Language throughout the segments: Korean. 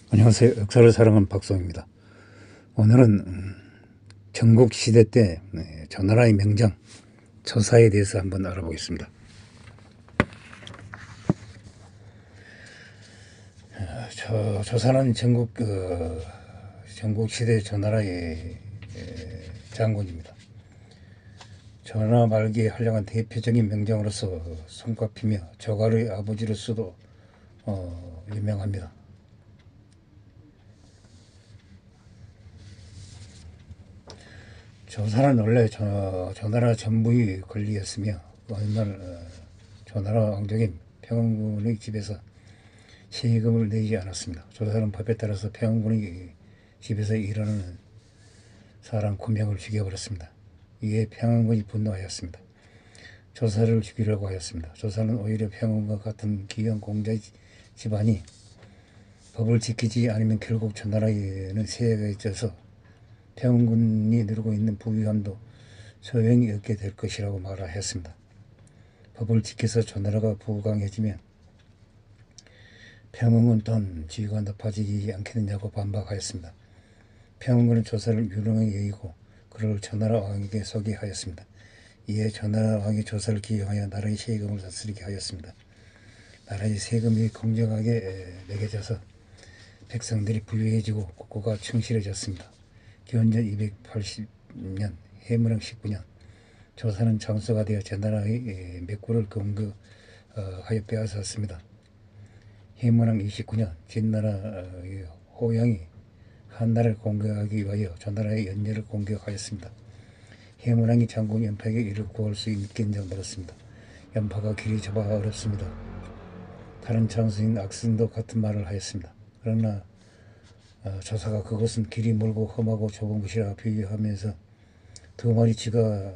안녕하세요. 역사를 사랑하는 박성입니다. 오늘은 전국시대 때 조나라의 명장 조사에 대해서 한번 알아보겠습니다. 조사는 전국시대 조나라의 장군입니다. 조나라 말기에 활약한 대표적인 명장으로서 손꼽히며 조가르의 아버지로서도 유명합니다. 조사는 원래 조나라 전부의 권리였으며 어느 날 조나라 왕족인 평원군의 집에서 세금을 내지 않았습니다. 조사는 법에 따라서 평원군의 집에서 일하는 사람 9명을 죽여버렸습니다. 이에 평원군이 분노하였습니다. 조사를 죽이려고 하였습니다. 조사는 오히려 평원과 같은 기형 공자 집안이 법을 지키지 않으면 결국 조나라에는 세해가 있어서 평원군이 누리고 있는 부유함도 소용이 없게 될 것이라고 말하였습니다. 법을 지켜서 조나라가 부강해지면 평원군 또한 지위가 높아지지 않겠느냐고 반박하였습니다. 평원군은 조사를 유능하게 여기고 그를 조나라 왕에게 소개하였습니다. 이에 조나라 왕이 조사를 기용하여 나라의 세금을 다스리게 하였습니다. 나라의 세금이 공정하게 매겨져서 백성들이 부유해지고 국고가 충실해졌습니다. 기원전 280년 해무랑 19년 조사는 장수가 되어 제나라의 맥구를 공격하여 빼앗았습니다. 해무랑 29년 진나라의 호양이 한나라를 공격하기 위하여 조나라의 연례를 공격하였습니다. 해무랑이 장군 연파에게 이를 구할 수 있게 인정받았습니다. 연파가 길이 좁아 어렵습니다. 다른 장수인 악순도 같은 말을 하였습니다. 그러나 조사가 그것은 길이 멀고 험하고 좁은 곳이라 비유하면서 두 마리 쥐가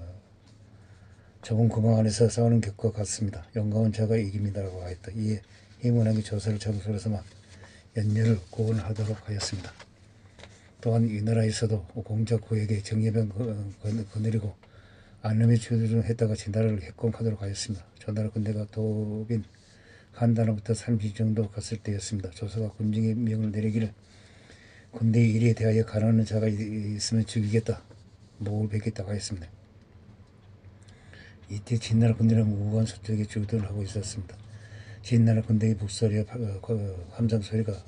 좁은 구멍 안에서 싸우는 격과 같습니다. 용감한 자가 이깁니다라고 하였다. 이에 해문왕이 조사를 장수로서만 연례를 고언하도록 하였습니다. 또한 이 나라에서도 공작후에게 정예병 거느리고 안름에 주둔했다가 진나라를 핵공하도록 하였습니다. 조나라 군대가 도빈 한나라부터 30 정도 갔을 때였습니다. 조사가 군중의 명을 내리기를 군대의 일에 대하여 가난한 자가 있으면 죽이겠다, 목을 베겠다고 하였습니다. 이때 진나라 군대는 무고한 서쪽에 주둔하고 있었습니다. 진나라 군대의 북소리와 함성 소리가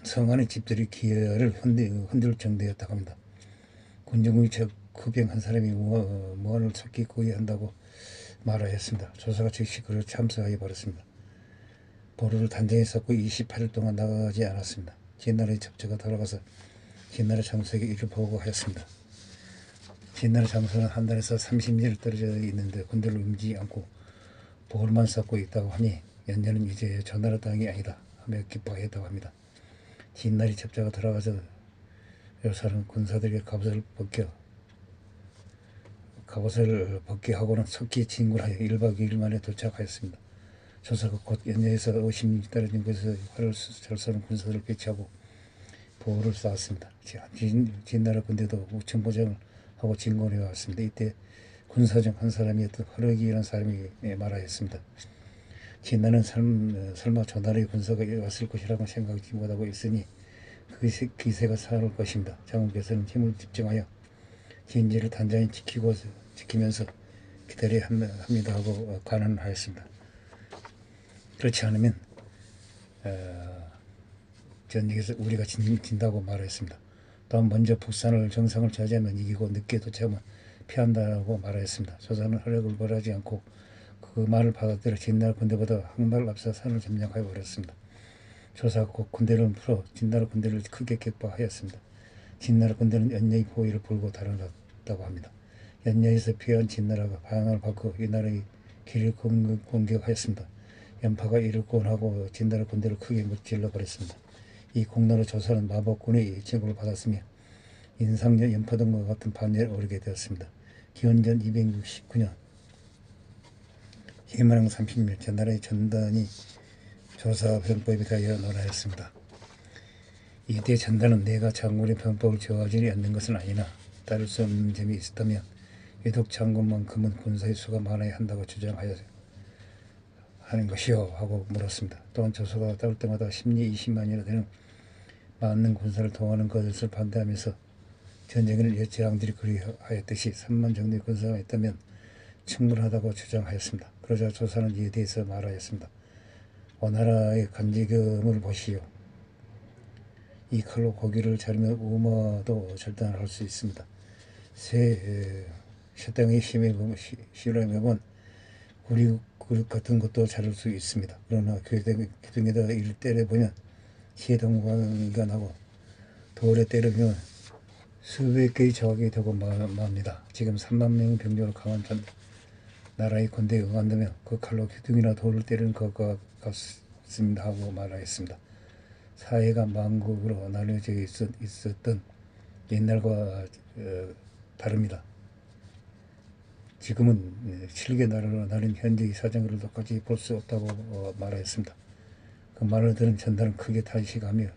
성 안의 집들의 기혈을 흔들 정도였다고 합니다. 군중의 적흡병 한 사람이 무한을 찾기 구애한다고 말하였습니다. 조사가 즉시 그를 참수하여 버렸습니다. 보루를 단장에 쌓고 28일 동안 나가지 않았습니다. 진나라의 첩자가 돌아가서 진나라 장수에게 이를 보고하였습니다. 진나라 장수는 한단에서 30리를 떨어져 있는데 군대를 움직이지 않고 보루만 쌓고 있다고 하니 연년은 이제 조나라 땅이 아니다 하며 기뻐하였다고 합니다. 진나라 첩자가 돌아가서 요사는 군사들에게 갑옷을 벗게 하고는 석기에 진군하여 1박 2일 만에 도착하였습니다. 조사가 곧 연야에서 50리 떨어진 곳에서 활을 잘 쏘는 군사들을 배치하고 보호를 쌓았습니다. 진나라 군대도 우천보장을 하고 진군해 왔습니다. 이때 군사 중 한 사람이었던 허럭이라는 사람이 말하였습니다. 진나라는 설마 조나라의 군사가 왔을 것이라고 생각지 못하고 있으니 그 기세가 살아올 것입니다. 장군께서는 힘을 집중하여 진지를 단단히 지키면서 기다려야 합니다 하고 관언하였습니다. 그렇지 않으면 전역에서 우리가 진다고 말했습니다. 또한 먼저 북산을 정상을 차지하면 이기고 늦게 도착하면 피한다고 말하였습니다. 조사는 허락을 벌하지 않고 그 말을 받아들여 진나라 군대보다 한발 앞서 산을 점령하여 버렸습니다. 조사가 곧 군대를 풀어 진나라 군대를 크게 격파하였습니다. 진나라 군대는 연야의 포위를 불고 달아났다고 합니다. 연야에서 피한 진나라가 방향을 바꿔 이 나라의 길을 공격하였습니다. 연파가 이를 구원하고 진나라 군대를 크게 무찔러 버렸습니다. 이 공로로 조사는 마법군의 제국을 받았으며 인상년 연파 등과 같은 반열에 오르게 되었습니다. 기원전 269년 해무랑 30년 전나라의 전단이 조사 병법에 대하여 논하였습니다. 이때 전단은 내가 장군의 병법을 좋아하지 않는 것은 아니나 따를 수 없는 점이 있었다면 유독 장군만큼은 군사의 수가 많아야 한다고 주장하였습니다. 하는 것이요? 하고 물었습니다. 또한 조사가 따를 때마다 10리 20만이나 되는 많은 군사를 동원하는 것을 반대하면서 전쟁에는 옛 제왕들이 그리하였듯이 3만 정도의 군사가 있다면 충분하다고 주장하였습니다. 그러자 조사는 이에 대해서 말하였습니다. 오나라의 간지경을 보시오. 이 칼로 고기를 자르면 우마도 절단할 수 있습니다. 쇠땅의 실험해본 구리 그릇 같은 것도 자를 수 있습니다. 그러나 기둥에다가 이를 때려보면 시동광이가 나고 돌에 때리면 수백 개의 저항이 되고 맙니다. 지금 3만 명의 병력으로 강한 나라의 군대에 응한다면 그 칼로 기둥이나 돌을 때리는 것과 같습니다 하고 말하였습니다. 사회가 만국으로 나뉘어져 있었던 옛날과 다릅니다. 지금은 7개 나라로 나뉜 현재의 사정을 똑같이 볼 수 없다고 말하였습니다. 그 말을 들은 전단은 크게 탄식하며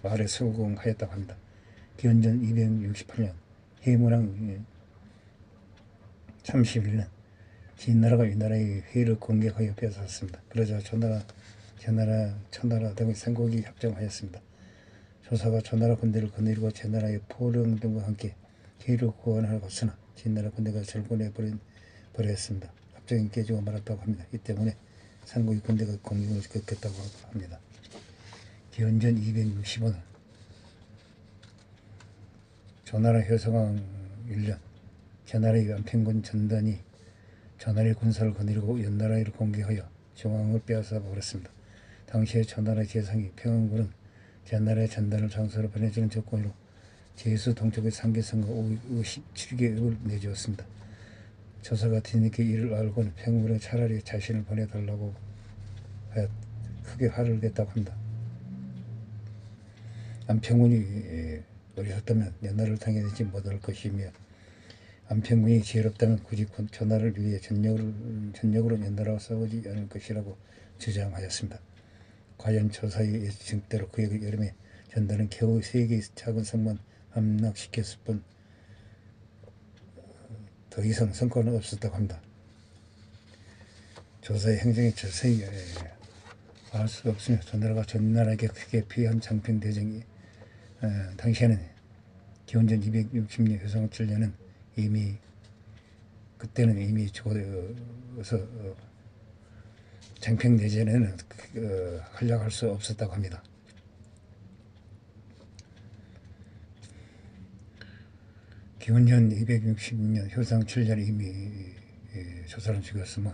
말에 성공하였다고 합니다. 기원전 268년 해문왕 31년 진나라가 위나라의 회를 공격하여 빼앗았습니다. 그러자 천나라 등의 삼국이 협정하였습니다. 조사가 천나라 군대를 거느리고 제나라의 포령 등과 함께 회를 구원하였으나 진나라 군대가 절권해 버렸습니다. 협정이 깨지고 말았다고 합니다. 이 때문에 삼국의 군대가 공격을 겪었다고 합니다. 기원전 265년 조나라 효성왕 1년 제나라의 안평군 전단이 조나라의 군사를 거느리고 연나라를 공격하여 중앙을 빼앗아 버렸습니다. 당시에 조나라 재상이 평안군은 제나라의 전단을 장소로 보내주는 조건으로 제수 동쪽의 상계성과 57개를 내주었습니다. 조사가 뒤늦게 이를 알고는 평안군에 차라리 자신을 보내달라고 하여 크게 화를 냈다고 합니다. 안평군이 어리석다면 연나라를 당해내지 못할 것이며 안평군이 지혜롭다면 굳이 조나라를 위해 전력으로 연나라와 싸우지 않을 것이라고 주장하였습니다. 과연 조사의 예측대로 그의 여름에 전단은 겨우 3개의 작은 성만 함락시켰을 뿐 더 이상 성과는 없었다고 합니다. 조사의 행정에 자세히 알 수 없으며 조나라가 전나라에게 크게 피한 장평대전이 당시에는 기원전 260년 효성 7년은 그때는 이미 죽어서 장평대전에는 활약할 수 없었다고 합니다. 기원전 260년 효상 7년 이미 조사는 죽었으며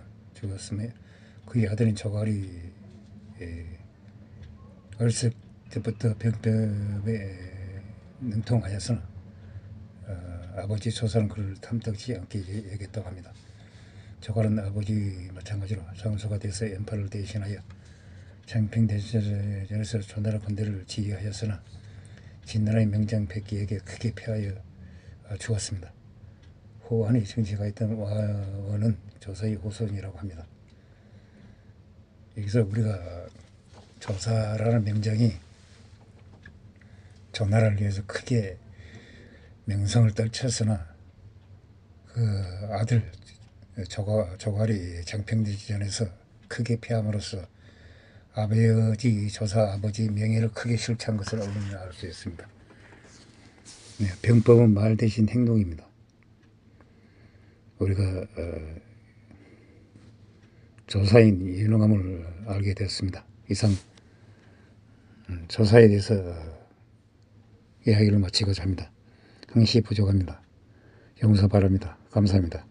그의 아들인 조갈이 어렸을 때부터 병법에 능통하였으나 아버지 조사는 그를 탐탁지 않게 여겼다고 합니다. 조갈은 아버지 마찬가지로 장수가 돼서 연파를 대신하여 장평대전에서 조나라 군대를 지휘하였으나 진나라의 명장 백기에게 크게 패하여 죽었습니다. 호환의 정치가 있던 와원은 조사의 후손이라고 합니다. 여기서 우리가 조사라는 명장이 조나라를 위해서 크게 명성을 떨쳤으나 그 아들 조갈이 장평대전에서 크게 패함으로써 조사 아버지 명예를 크게 실추한 것을 우리는 알 수 있습니다. 네, 병법은 말 대신 행동입니다. 우리가 조사인 유능함을 알게 되었습니다. 이상 조사에 대해서 이야기를 마치고자 합니다. 항시 부족합니다. 용서 바랍니다. 감사합니다.